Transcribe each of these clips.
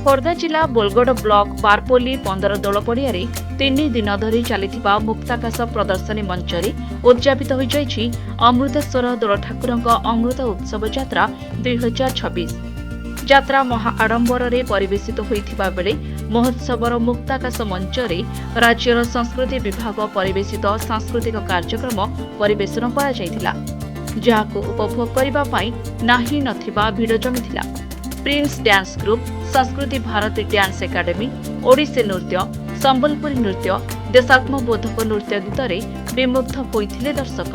ଖୋର୍ଦ୍ଧା ଜିଲ୍ଲା ବୋଲଗଡ଼ ବ୍ଲକ ବାରପଲ୍ଲୀ 15 ଦୋଳ ପଡ଼ିଆରେ 3 ଦିନ ଧରି ଚାଲିଥିବା ମୁକ୍ତାକାଶ ପ୍ରଦର୍ଶନୀ ମଞ୍ଚରେ ଉଦ୍ଯାପିତ ହୋଇଯାଇଛି ଅମୃତେଶ୍ୱର ଦୋଳ ଠାକୁରଙ୍କ ଅମୃତ ଉତ୍ସବ ଯାତ୍ରା 2026। ଯାତ୍ରା ମହା ଆଡମ୍ବରରେ ପରିବେଷିତ ହୋଇଥିବା ବେଳେ ମହୋତ୍ସବର ମୁକ୍ତାକାଶ ମଞ୍ଚରେ ରାଜ୍ୟର ସଂସ୍କୃତି ବିଭାଗ ପରିବେଷିତ ସାଂସ୍କୃତିକ କାର୍ଯ୍ୟକ୍ରମ ପରିବେଷଣ କରାଯାଇଥିଲା, ଯାହାକୁ ଉପଭୋଗ କରିବା ପାଇଁ ନାହିଁ ନଥିବା ଭିଡ଼ ଜମିଥିଲା। ପ୍ରିନ୍ସ ଡ୍ୟାନ୍ସ ଗ୍ରୁପ, ସଂସ୍କୃତି ଭାରତୀ ଡ୍ୟାନ୍ସ ଏକାଡେମୀ, ଓଡ଼ିଶୀ ନୃତ୍ୟ, ସମ୍ବଲପୁରୀ ନୃତ୍ୟ, ଦେଶାତ୍ମବୋଧକ ନୃତ୍ୟ ଗୀତରେ ବିମୁଗ୍ଧ ହୋଇଥିଲେ ଦର୍ଶକ।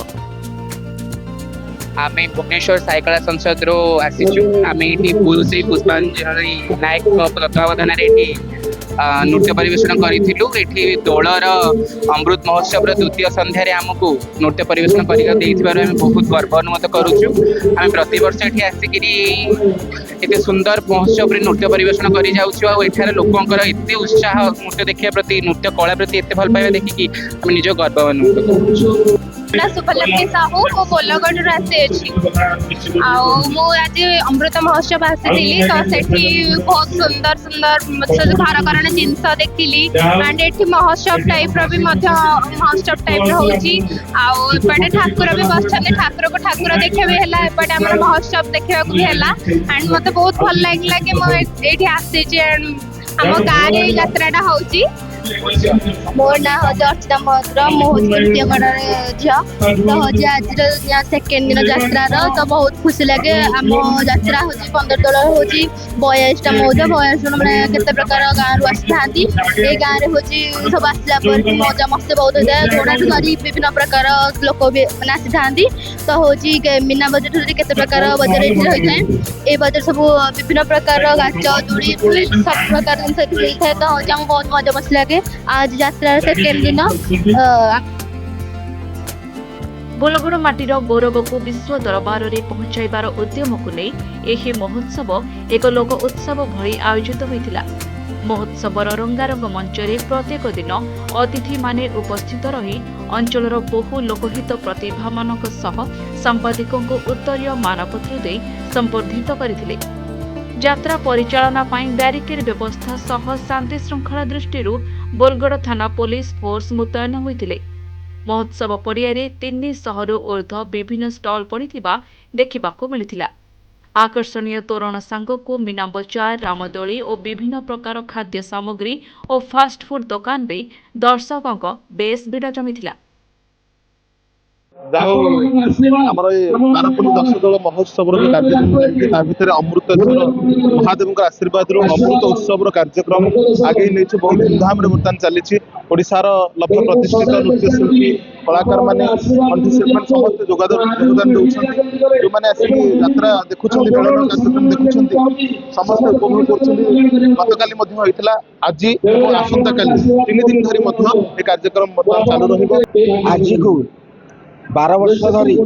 आम भुवनेश्वर साइकल संसद रो आसीचु आम ये श्री पुष्पांजलि नायक तत्वावधान नृत्य परिवेषण करूँ। ये दोलर अमृत महोत्सव द्वितीय संध्यारे आमको नृत्य परिवेषण कर बहुत गर्व अनुमत करुचु। आम प्रति वर्ष ये आसिक सुंदर महोत्सव नृत्य परिवेषण कर जाऊँ। लोकंर एत उत्साह नृत्य देखा प्रति नृत्य कला प्रति एत भल पाइबा देखिकी आम निज गर्व अनुमत करुचु। शुभलक्ष्मी साहू मो बोलगढ़ आसी आज अमृत महोत्सव आसी तो सेठी बहुत सुंदर सुंदर भारकरण जिनस देखिली एंड एठी महोत्सव टाइप रो भी महोत्सव टाइप रो होची आउटे ठाकुर भी बसछन ठाकुर को ठाकुर देखा भी हैला एपटे हमर महोत्सव देखा भी हैला एंड मते बहुत भल लागला कि मो एठी आसी जे हम गाँ रे यात्राटा होची। मोर ना हो अर्चिता महत्र मो नृत्यगढ़ झील तो हूँ आज सेकेंड दिन यात्रार तो बहुत खुशी लगे। आम यात्रा हूँ 15 दल हूँ 42टा मौज 42 मैंने केते प्रकार गाँव रु आसी था ये गाँव में हूँ सब आसला मजा मस्ती बहुत होता है। घोड़ा धरी विभिन्न प्रकार लोक भी मैंने आसी था तो हूँ मीना बजार केते प्रकार बजार ये होता है। ये बजार सब विभिन्न प्रकार गाच जुड़ी सब प्रकार जिन होता है तो हूँ आम बहुत मजा मस्ती लगे। आज यात्रा सेकेंड दिन बोलगड़ माटीर गौरव को विश्व दरबार में पहुंचाइबार उद्यम को नहीं यह महोत्सव एक लोक उत्सव भली आयोजित होता। महोत्सवर रंगारंग मंचरे प्रत्येक दिन अतिथि माने उपस्थित रही अंचलर बहु लोकहित प्रतिभा मानक सह सांबादिकों को उत्तरीय मानपत्र दे संबर्धित करथिले। यात्रा परिचालना पाई बैरिकेड व्यवस्था सह शांति श्रृंखला दृष्टि बोलगड़ थाना पुलिस फोर्स मुतयन होइतिले। महोत्सव पड़ियारे 300 रु ऊर्ध्व विभिन्न स्टल पड़िथिबा देखिबाकू मिलिथिला। आकर्षणीय तोरण सांगकू मीना बजार, रामदोली और विभिन्न प्रकार खाद्य सामग्री और फास्ट फूड दुकान रे दर्शकों बेस भिड़ जमिथिला। बारपल्ली 10 दल महोत्सव कार्यक्रम भितर अमृतेश्वर महादेव आशीर्वाद अमृत उत्सव कार्यक्रम आगे नहीं बहुत धूमधाम बर्तमान चली। ओडार लक्ष प्रतिष्ठित नृत्यशिल्पी कलाकार मैंने कंठशिल्पी समस्त योगदान दौरान जो मैंने आसिक यात्रा देखुं मेलन कार्यक्रम देखुं समस्त उपभोग कर आज आसंता काली 3 दिन धरी कार्यक्रम चालू आज को 12 वर्ष धरी आम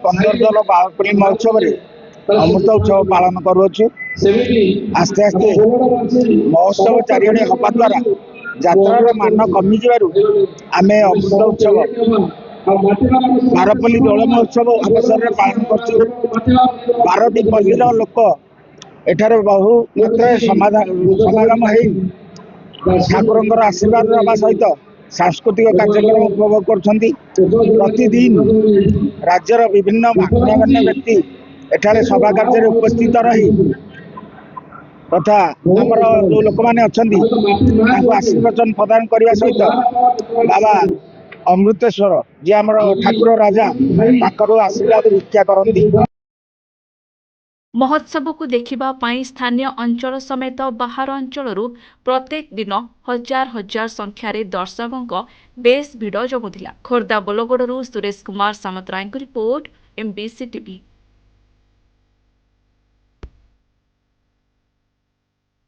15 दल बारपल्ली महोत्सव अमृत उत्सव पालन करुचु। आस्ते आस्ते महोत्सव चारिड़े हवा द्वारा यात्रार मान कमी आम अमृत उत्सव बारपल्ली दोल महोत्सव अवसर में पालन कर 12टी पल्लीर लोक एठार बहु मात्रा समागम हो ठाकुर आशीर्वाद रहा सहित सांस्कृतिक कार्यक्रम उपभोग प्रतिदिन राज्यर विभिन्न गण्य व्यक्ति एठारे सभा कार्य उपस्थित रही तथा आमर जो लोक मैंने अच्छा आशीर्वचन प्रदान करने सहित बाबा अमृतेश्वर जी आम ठाकुर राजा आशीर्वाद भिक्षा करती। महोत्सव को देखिबा पाई स्थानीय अंचल समेत बाहर अंचलरू प्रत्येक दिन हजार हजार संख्यार दर्शकों बेस भिड़ जमुला। खोर्धा बोलगड़ू Suresh Kumar Samantaray report, MBC TV।